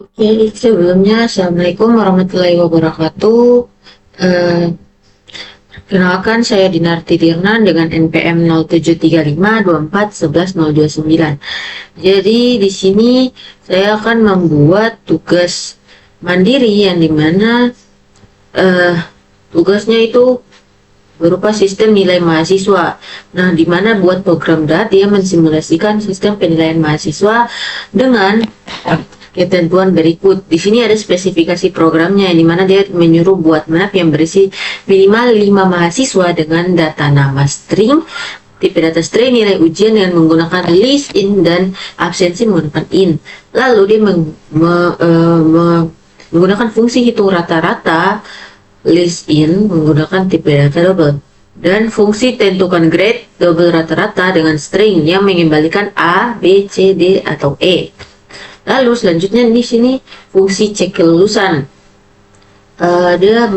Oke, sebelumnya Assalamualaikum warahmatullahi wabarakatuh. Eh, Perkenalkan saya Dinarti Dirnan dengan NPM 0735241129. Jadi di sini saya akan membuat tugas mandiri yang dimana eh, tugasnya itu berupa sistem nilai mahasiswa. Nah, di mana buat program DAT dia mensimulasikan sistem penilaian mahasiswa dengan ketentuan berikut. Di sini ada spesifikasi programnya yang dimana dia menyuruh buat map yang berisi minimal 5 mahasiswa dengan data nama string, tipe data string, nilai ujian dengan menggunakan list in dan absensi menggunakan in. Lalu dia menggunakan fungsi hitung rata-rata list in menggunakan tipe data double, dan fungsi tentukan grade double rata-rata dengan string yang mengembalikan A, B, C, D, atau E. Lalu selanjutnya di sini fungsi cek kelulusan. Dia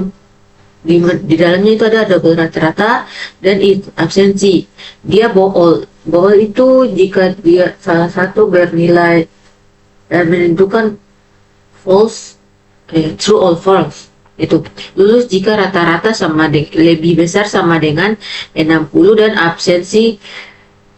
di dalamnya itu ada double rata-rata dan absensi. Dia bool. Bool itu jika dia salah satu bernilai menentukan false, true or false. Itu lulus jika rata-rata lebih besar sama dengan 60 dan absensi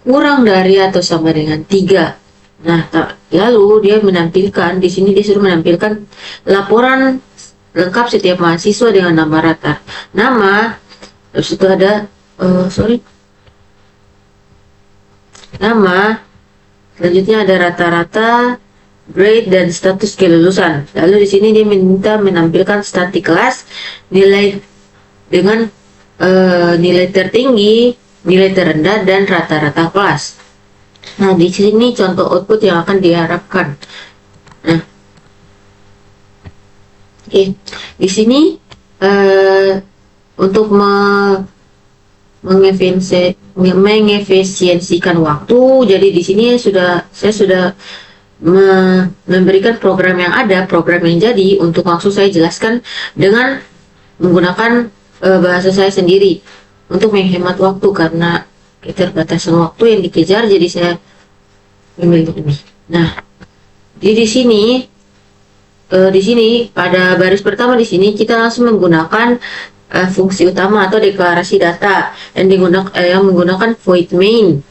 kurang dari atau sama dengan 3. Nah, lalu dia menampilkan di sini, dia sudah menampilkan laporan lengkap setiap mahasiswa dengan nama rata nama, terus itu ada nama, selanjutnya ada rata-rata, grade, dan status kelulusan. Lalu di sini dia minta menampilkan static class, nilai dengan nilai tertinggi, nilai terendah, dan rata-rata kelas. Nah, di sini contoh output yang akan diharapkan. Nah, oke, di sini untuk mengefisiensikan waktu, jadi di sini saya sudah memberikan program yang jadi untuk langsung saya jelaskan dengan menggunakan bahasa saya sendiri untuk menghemat waktu karena keterbatasan waktu yang dikejar, jadi saya memilih ini. Nah, di sini pada baris pertama di sini kita langsung menggunakan fungsi utama atau deklarasi data yang menggunakan void main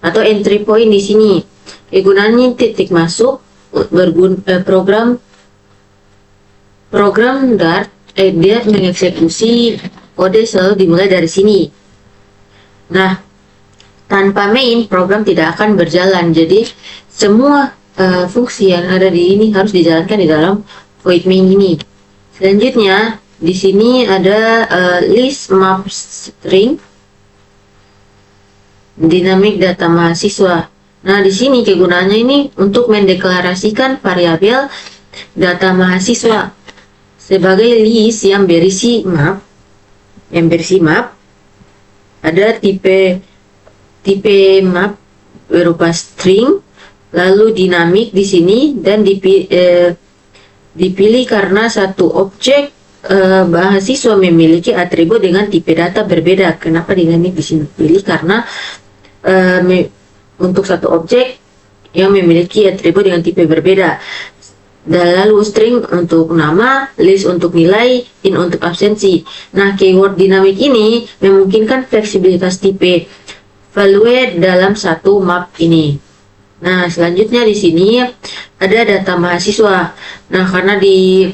atau entry point. Di sini kegunaannya titik masuk program Dart, dia mengeksekusi kode selalu dimulai dari sini. Nah, tanpa main program tidak akan berjalan, jadi semua fungsi yang ada di ini harus dijalankan di dalam void main ini. Selanjutnya di sini ada list map string dynamic data mahasiswa. Nah, di sini kegunaannya ini untuk mendeklarasikan variabel data mahasiswa sebagai list yang berisi map, ada tipe map berupa string, lalu dinamik di sini, dan dipilih karena satu objek mahasiswa memiliki atribut dengan tipe data berbeda. Kenapa dinamik di sini pilih? Karena untuk satu objek yang memiliki atribut dengan tipe berbeda. Dan lalu string untuk nama, list untuk nilai, in untuk absensi. Nah, keyword dinamik ini memungkinkan fleksibilitas tipe value dalam satu map ini. Nah, selanjutnya di sini ada data mahasiswa. Nah, karena di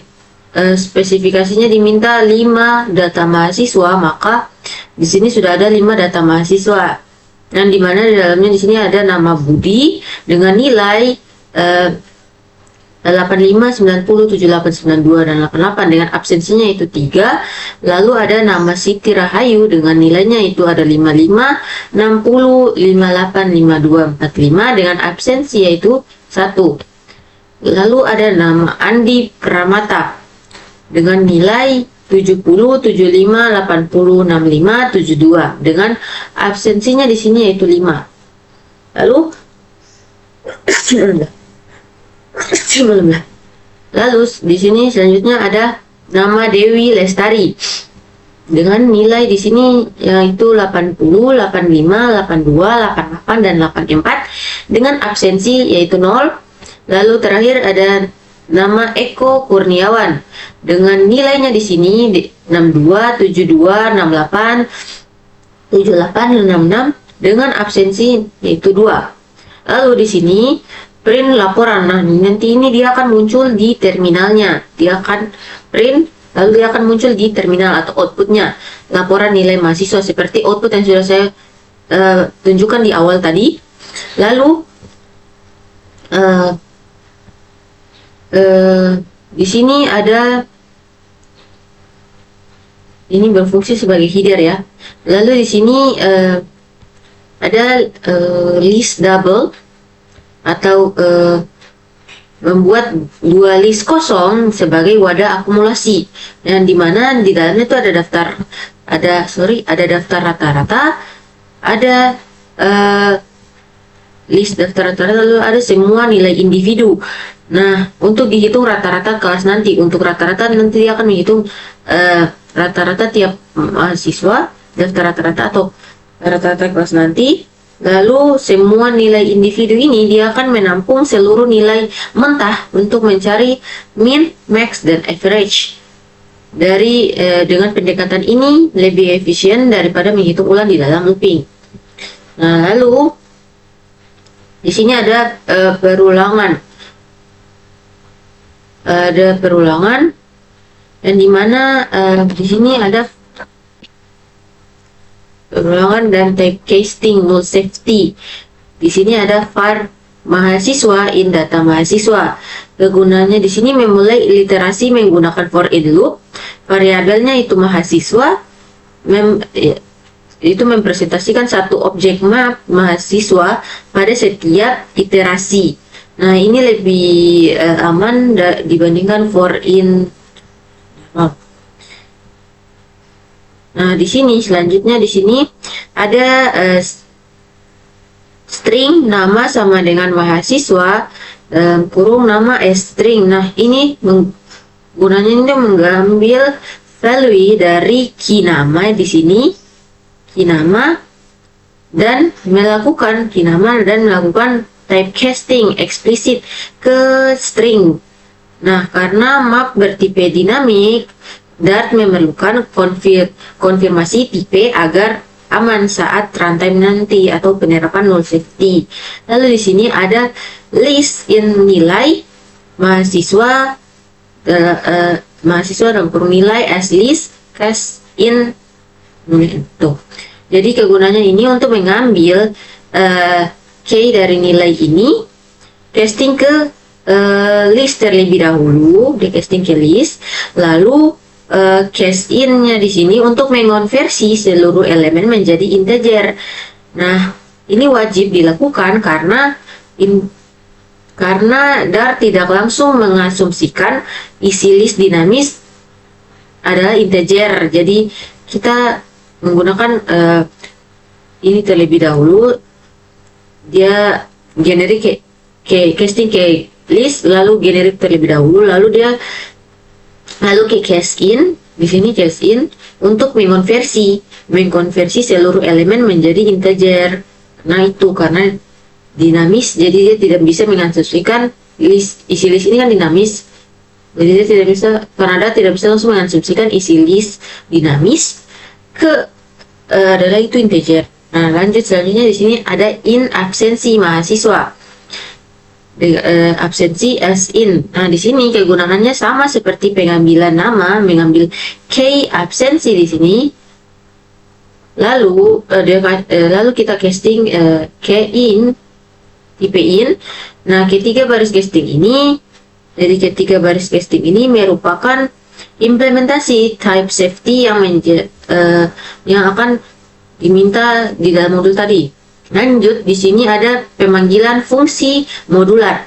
spesifikasinya diminta 5 data mahasiswa, maka di sini sudah ada 5 data mahasiswa. Dan dimana di dalamnya di sini ada nama Budi dengan nilai 85, 90, 78, 92, dan 88 dengan absensinya itu 3. Lalu ada nama Siti Rahayu dengan nilainya itu ada 55, 60, 58, 52, 45 dengan absensi yaitu 1. Lalu ada nama Andi Pramata dengan nilai 70, 75, 80, 65, 72 dengan absensinya di sini yaitu 5. Lalu Lalu di sini selanjutnya ada nama Dewi Lestari dengan nilai di sini yaitu 80, 85, 82, 88 dan 84 dengan absensi yaitu 0. Lalu terakhir ada nama Eko Kurniawan dengan nilainya di sini 62, 72, 68, 78, 66 dengan absensi yaitu 2. Lalu di sini print laporan. Nah, nanti ini dia akan muncul di terminalnya. Dia akan print, lalu dia akan muncul di terminal atau outputnya. Laporan nilai mahasiswa seperti output yang sudah saya tunjukkan di awal tadi. Lalu di sini ada, ini berfungsi sebagai header ya. Lalu di sini ada list double atau membuat dua list kosong sebagai wadah akumulasi, dan dimana di dalamnya itu ada daftar, ada daftar rata-rata, ada list daftar rata-rata, lalu ada semua nilai individu. Nah, untuk dihitung rata-rata kelas nanti, untuk rata-rata nanti dia akan menghitung rata-rata tiap mahasiswa, daftar rata-rata atau rata-rata kelas nanti. Lalu semua nilai individu ini dia akan menampung seluruh nilai mentah untuk mencari min, max, dan average. Dengan pendekatan ini lebih efisien daripada menghitung ulang di dalam looping. Nah, lalu di sini ada perulangan. Ada perulangan, dan dimana di sini ada perulangan dan type casting null safety. Di sini ada var mahasiswa in data mahasiswa. Kegunaannya di sini memulai literasi menggunakan for in loop. Variabelnya itu mahasiswa, itu mempresentasikan satu objek map mahasiswa pada setiap iterasi. Nah, ini lebih aman dibandingkan for in. Nah, di sini selanjutnya di sini ada string nama sama dengan mahasiswa, kurung nama string. Nah, ini gunanya ini mengambil value dari key nama di sini, key nama, dan melakukan type casting eksplisit ke string. Nah, karena map bertipe dinamik, Dart memerlukan konfirmasi tipe agar aman saat runtime nanti atau penerapan null safety. Lalu di sini ada list in nilai mahasiswa, mahasiswa dan kurung nilai as list cast in. Tuh. Jadi kegunaannya ini untuk mengambil key dari nilai ini, casting ke list terlebih dahulu, di casting ke list, lalu cast in-nya di sini untuk mengonversi seluruh elemen menjadi integer. Nah, ini wajib dilakukan karena Dart tidak langsung mengasumsikan isi list dinamis adalah integer. Jadi kita menggunakan ini terlebih dahulu. Dia generate casting ke list, lalu generate terlebih dahulu, lalu ke cast in. Di sini cast in untuk mengkonversi seluruh elemen menjadi integer. Nah, itu karena dinamis, jadi dia tidak bisa mengasumsikan isi list ini kan dinamis. Jadi dia tidak bisa, karena dia tidak bisa langsung mengasumsikan isi list dinamis ke adalah itu integer. Nah, lanjut selanjutnya di sini ada in absensi mahasiswa. Absensi as in. Nah, di sini kegunaannya sama seperti pengambilan nama, mengambil key absensi di sini. Lalu kita casting key in, tipe in. Nah, ketiga baris casting ini, jadi ketiga baris casting ini merupakan implementasi type safety yang akan diminta di dalam modul tadi. Lanjut, di sini ada pemanggilan fungsi modular.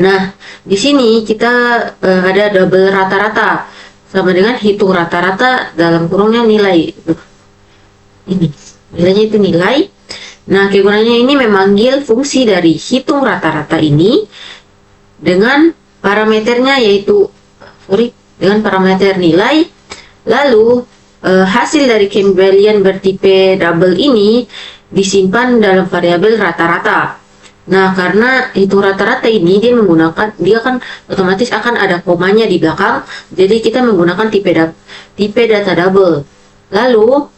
Nah, di sini kita ada double rata-rata sama dengan hitung rata-rata dalam kurungnya nilai. Ini nilainya itu nilai. Nah, kegunaannya ini memanggil fungsi dari hitung rata-rata ini dengan parameternya yaitu dengan parameter nilai. Lalu hasil dari kembalian bertipe double ini disimpan dalam variabel rata-rata. Nah, karena hitung rata-rata ini dia kan otomatis akan ada komanya di belakang, jadi kita menggunakan tipe data double. Lalu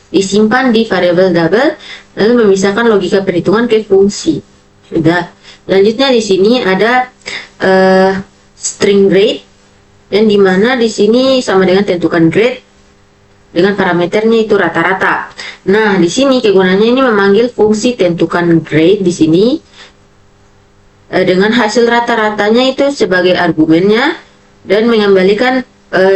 disimpan di variabel double, lalu memisahkan logika perhitungan ke fungsi. Sudah. Selanjutnya di sini ada string grade, dan dimana di sini sama dengan tentukan grade dengan parameternya itu rata-rata. Nah, di sini kegunaannya ini memanggil fungsi tentukan grade di sini dengan hasil rata-ratanya itu sebagai argumennya dan mengembalikan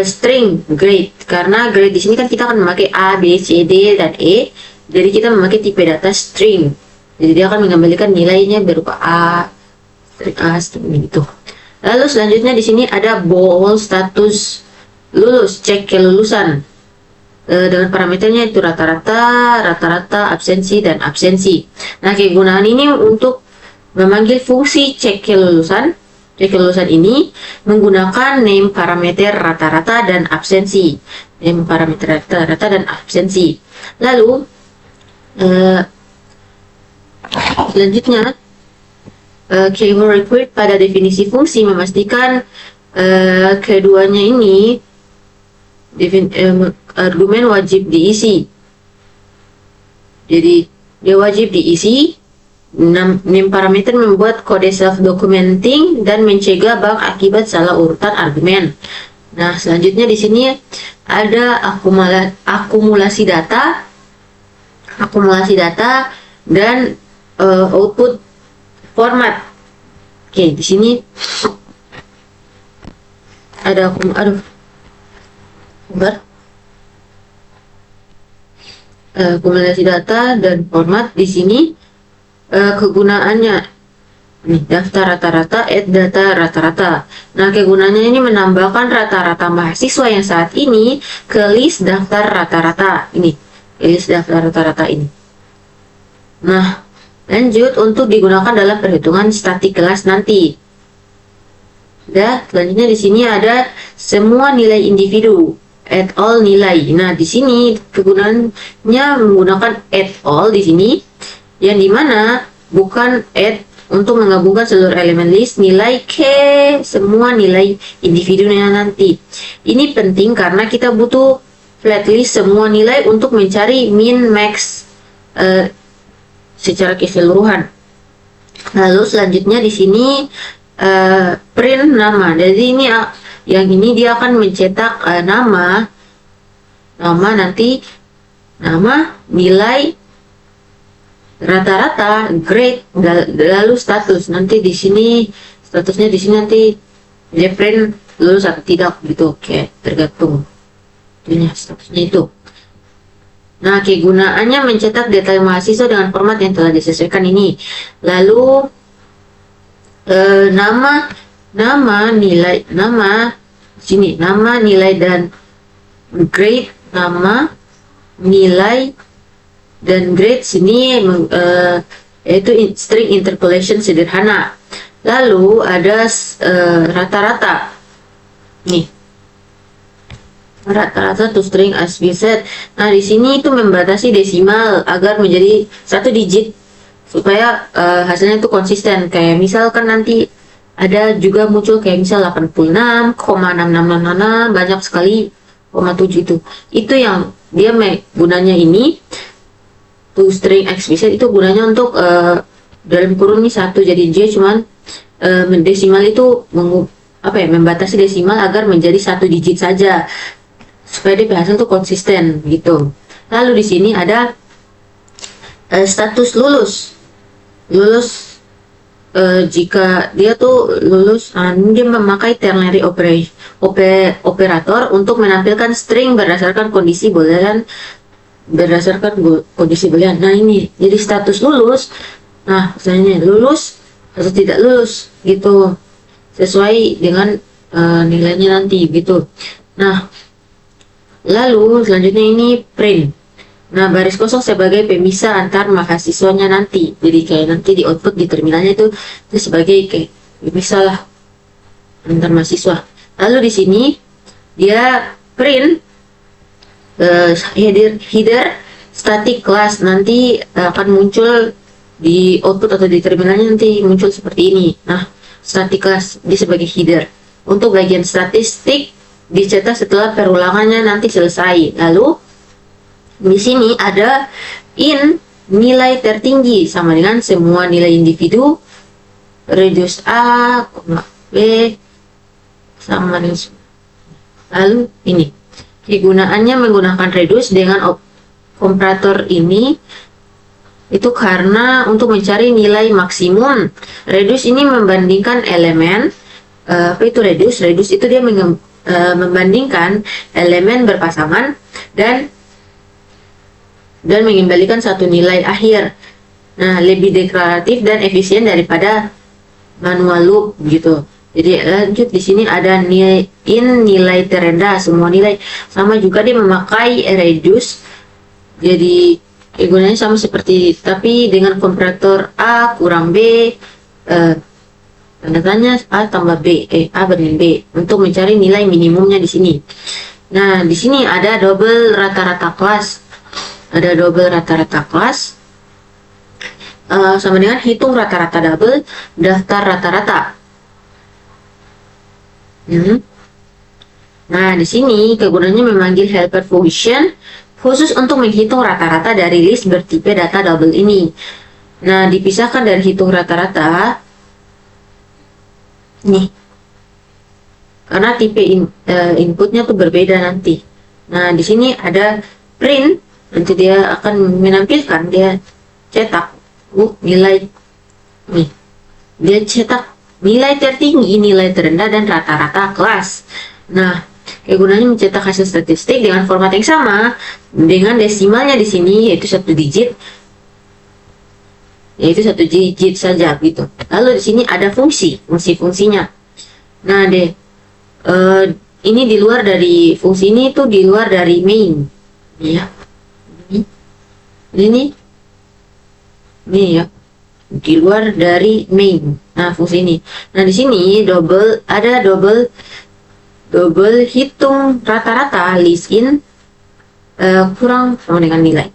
string grade. Karena grade di sini kan kita akan memakai A, B, C, D, dan E. Jadi kita memakai tipe data string. Jadi dia akan mengembalikan nilainya berupa A, string gitu. Lalu selanjutnya di sini ada bool status lulus, cek kelulusan. Dengan parameternya itu rata-rata, absensi, dan absensi. Nah, kegunaan ini untuk memanggil fungsi cek kelulusan. Cek kelulusan ini menggunakan name parameter rata-rata dan absensi. Name parameter rata-rata dan absensi. Lalu, selanjutnya, keyword required pada definisi fungsi memastikan keduanya ini argumen wajib diisi. Jadi dia wajib diisi. Name parameter membuat kode self-documenting dan mencegah bug akibat salah urutan argumen. Nah, selanjutnya di sini ada akumulasi data dan output format. Oke, di sini ada akumulasi data dan format. Di sini kegunaannya nih, daftar rata-rata, add data rata-rata. Nah, kegunaannya ini menambahkan rata-rata mahasiswa yang saat ini ke list daftar rata-rata ini, list daftar rata-rata ini. Nah, lanjut untuk digunakan dalam perhitungan statik kelas nanti. Selanjutnya di sini ada semua nilai individu, add all nilai. Nah, di sini kegunaannya menggunakan add all di sini, yang dimana bukan add untuk menggabungkan seluruh elemen list nilai ke semua nilai individunya nanti. Ini penting karena kita butuh flat list semua nilai untuk mencari min max secara keseluruhan. Lalu selanjutnya di sini print nama. Jadi ini yang ini dia akan mencetak nama nanti, nama, nilai, rata-rata, grade, lalu status. Nanti di sini statusnya di sini nanti dia print lulus atau tidak gitu. Oke, tergantung itunya statusnya itu. Nah, kegunaannya mencetak detail mahasiswa dengan format yang telah disesuaikan ini. Lalu nama, nilai, sini nama, nilai, dan grade. Nama, nilai, dan grade sini yaitu string interpolation sederhana. Lalu ada rata-rata nih, rata-rata to string as we said. Nah, di sini itu membatasi desimal agar menjadi satu digit supaya hasilnya itu konsisten. Kayak misalkan nanti ada juga muncul kayak misal 86,6666 banyak sekali, 7 itu yang dia gunanya ini to string explicit, itu gunanya untuk dalam kurung ini 1, jadi dia cuman desimal itu membatasi desimal agar menjadi 1 digit saja supaya dia hasil itu konsisten gitu. Lalu di sini ada status lulus jika dia tuh lulus, dia memakai ternary operator untuk menampilkan string berdasarkan kondisi boolean. Nah, ini jadi status lulus. Nah, misalnya lulus atau tidak lulus gitu, sesuai dengan nilainya nanti gitu. Nah, lalu selanjutnya ini print. Nah, baris kosong sebagai pemisah antar mahasiswanya nanti. Jadi kayak nanti di output di terminalnya itu sebagai kayak pemisah lah antar mahasiswa. Lalu di sini dia print header static class, nanti akan muncul di output atau di terminalnya nanti muncul seperti ini. Nah, static class di sebagai header. Untuk bagian statistik dicetak setelah perulangannya nanti selesai. Lalu di sini ada in nilai tertinggi sama dengan semua nilai individu reduce A, B sama dengan. Lalu ini kegunaannya menggunakan reduce dengan komparator ini itu karena untuk mencari nilai maksimum. Reduce ini membandingkan elemen apa itu reduce? Reduce itu dia membandingkan elemen berpasangan dan mengembalikan satu nilai akhir. Nah, lebih deklaratif dan efisien daripada manual loop gitu. Jadi lanjut di sini ada nilai terendah, semua nilai sama juga dia memakai reduce. Jadi gunanya sama seperti tapi dengan komparator A kurang B tanda tanya A tambah B A banding B untuk mencari nilai minimumnya di sini. Nah, di sini ada double rata-rata kelas. Ada double rata-rata kelas sama dengan hitung rata-rata double daftar rata-rata. Nah, di sini kegunaannya memanggil helper function khusus untuk menghitung rata-rata dari list bertipe data double ini. Nah, dipisahkan dari hitung rata-rata nih, karena tipe inputnya tuh berbeda nanti. Nah, di sini ada print. Nanti dia akan menampilkan, dia cetak nilai nih, dia cetak nilai tertinggi, nilai terendah, dan rata-rata kelas. Nah, kegunaannya mencetak hasil statistik dengan format yang sama dengan desimalnya di sini yaitu satu digit saja gitu. Lalu di sini ada fungsinya. Nah, ini di luar dari fungsi ini itu di luar dari main ya. Ini ya, di luar dari main. Nah, fungsi ini. Nah, di sini ada double hitung rata-rata list in kurang sama dengan nilai.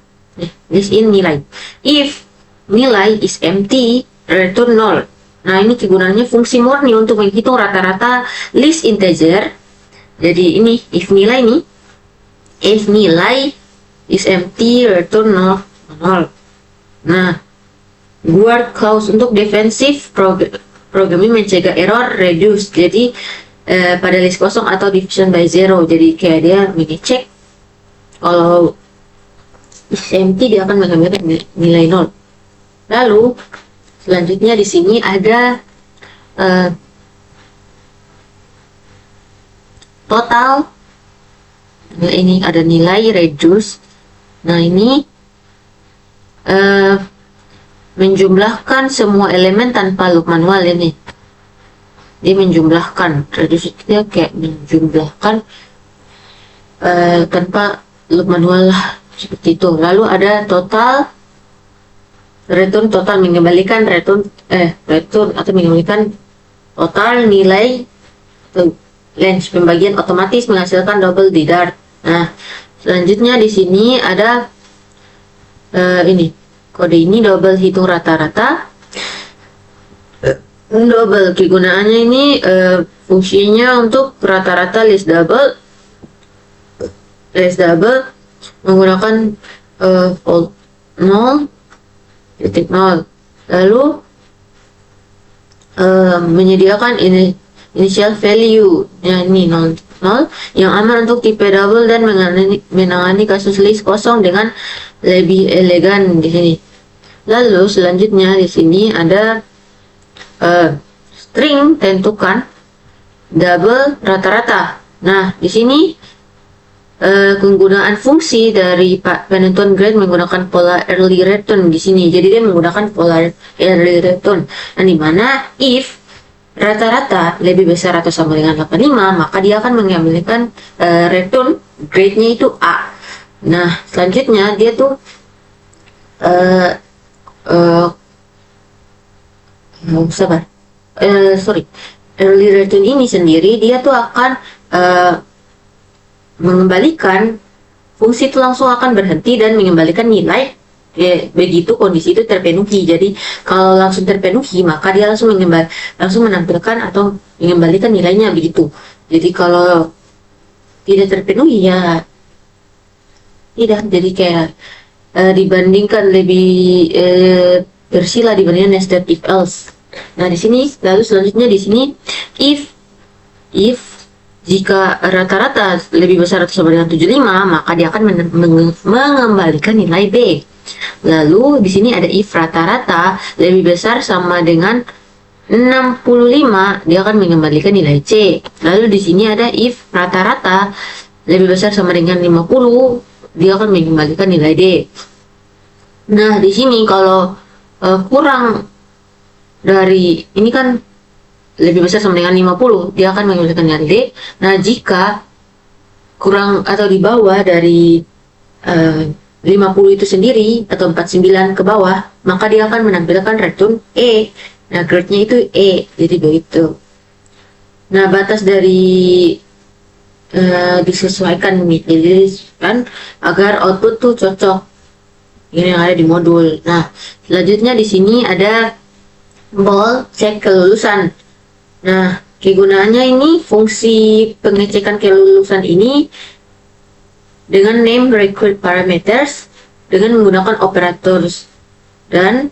List in nilai. If nilai is empty, return 0. Nah, ini kegunaannya fungsi murni untuk menghitung rata-rata list integer. Jadi ini if nilai is empty, return 0. Nah, guard clause untuk defensive programming mencegah error reduce. Jadi pada list kosong atau division by zero. Jadi kayak dia mengecek kalau is empty dia akan mengambil nilai 0. Lalu selanjutnya di sini ada total. Nah, ini ada nilai reduce. Nah, ini menjumlahkan semua elemen tanpa loop manual ini. Dia menjumlahkan, reduce dia kayak menjumlahkan tanpa loop manual lah, seperti itu. Lalu ada total, return total mengembalikan return atau mengembalikan total nilai range pembagian otomatis menghasilkan double di Dart. Nah, selanjutnya di sini ada ini kode ini double hitung rata-rata. Double kegunaannya ini fungsinya untuk rata-rata list double menggunakan volt 0 titik 0. Lalu menyediakan initial value ya, ini 0 yang aman untuk tipe double dan menangani kasus list kosong dengan lebih elegan di sini. Lalu selanjutnya di sini ada string tentukan double rata-rata. Nah, di sini penggunaan fungsi dari penentuan grade menggunakan polar early return di sini. Jadi dia menggunakan polar early return. Nah, di mana if rata-rata lebih besar atau sama dengan 85, maka dia akan mengambilkan return grade-nya itu A. Nah, selanjutnya dia tuh early return ini sendiri dia tuh akan mengembalikan fungsi itu langsung akan berhenti dan mengembalikan nilai begitu kondisi itu terpenuhi. Jadi kalau langsung terpenuhi maka dia langsung menampilkan atau mengembalikan nilainya begitu. Jadi kalau tidak terpenuhi ya tidak. Jadi kayak dibandingkan lebih bersih lah dibandingkan nested if else. Nah di sini lalu selanjutnya di sini if jika rata-rata lebih besar atau sama dengan 75 maka dia akan mengembalikan nilai B. Lalu di sini ada if rata-rata lebih besar sama dengan 65 dia akan mengembalikan nilai C. Lalu di sini ada if rata-rata lebih besar sama dengan 50 dia akan mengembalikan nilai D. Nah di sini kalau kurang dari ini kan lebih besar sama dengan 50 dia akan mengembalikan nilai D. Nah jika kurang atau di bawah dari 50 itu sendiri atau 49 ke bawah maka dia akan menampilkan return E. Nah grade-nya itu E, jadi begitu. Nah batas dari disesuaikan kan agar output tuh cocok ini yang ada di modul. Nah selanjutnya di sini ada ball cek kelulusan. Nah kegunaannya ini fungsi pengecekan kelulusan ini dengan name required parameters dengan menggunakan operators dan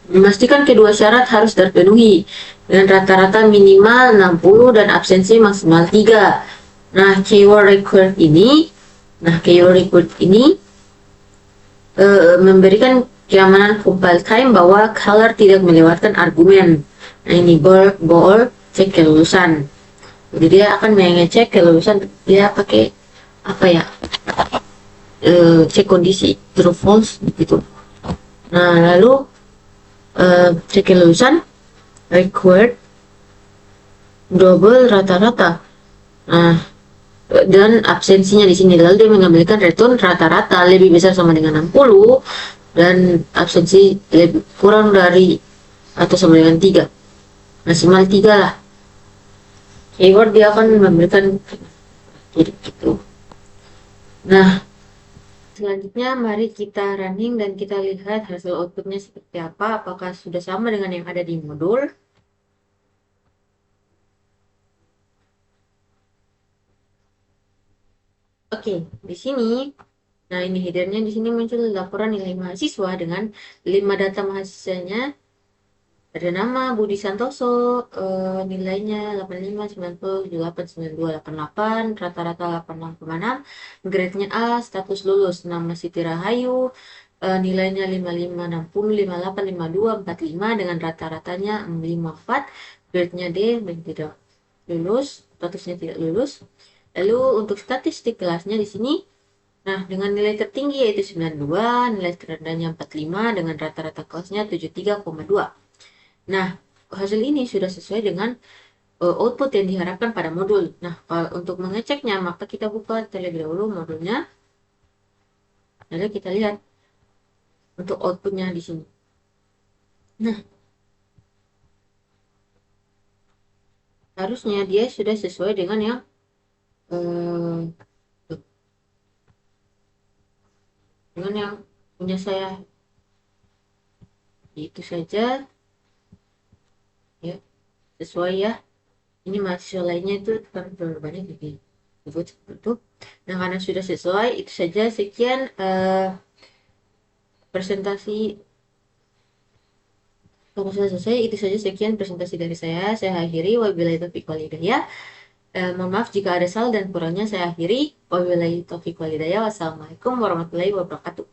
memastikan kedua syarat harus terpenuhi dengan rata-rata minimal 60 dan absensi maksimal 3. Nah keyword required ini memberikan keamanan compile time bahwa color tidak melewatkan argumen. Nah ini ball cek kelulusan. Jadi dia akan mengecek kelulusan dia pakai apa ya? Cek kondisi true false gitu. Nah lalu cek kelulusan required double rata-rata. Nah dan absensinya di sini lalu dia mengambilkan return rata-rata lebih besar sama dengan 60 dan absensi kurang dari atau sama dengan 3 maksimal 3 lah. Keyword dia akan memberikan jadi gitu. Nah selanjutnya mari kita running dan kita lihat hasil outputnya seperti apa, apakah sudah sama dengan yang ada di modul. Oke, di sini, nah ini headernya di sini muncul laporan nilai mahasiswa dengan 5 data mahasiswanya. Ada nama Budi Santoso, nilainya 85, 90, 78, 92, 88, rata-rata 86,6, grade-nya A, status lulus, nama Siti Rahayu, nilainya 55, 60, 58, 52, 45 dengan rata-ratanya 54, grade-nya D, tidak lulus, statusnya tidak lulus. Lalu untuk statistik kelasnya di sini, nah dengan nilai tertinggi yaitu 92, nilai terendahnya 45 dengan rata-rata kelasnya 73,2. Nah, hasil ini sudah sesuai dengan output yang diharapkan pada modul. Nah, untuk mengeceknya maka kita buka terlebih dahulu modulnya. Lalu kita lihat untuk outputnya di sini. Nah, harusnya dia sudah sesuai dengan yang punya saya. Itu saja ya, sesuai ya. Ini mahasiswa lainnya itu kan banyak disebut seperti itu. Nah karena sudah sesuai itu saja, sekian presentasi. Kalau sudah selesai itu saja, sekian presentasi dari saya akhiri. Wabillahi taufiq wal hidayah. Mohon maaf jika ada salah dan kurangnya, saya akhiri. Wabillahi taufiq wal hidayah. Wassalamualaikum warahmatullahi wabarakatuh.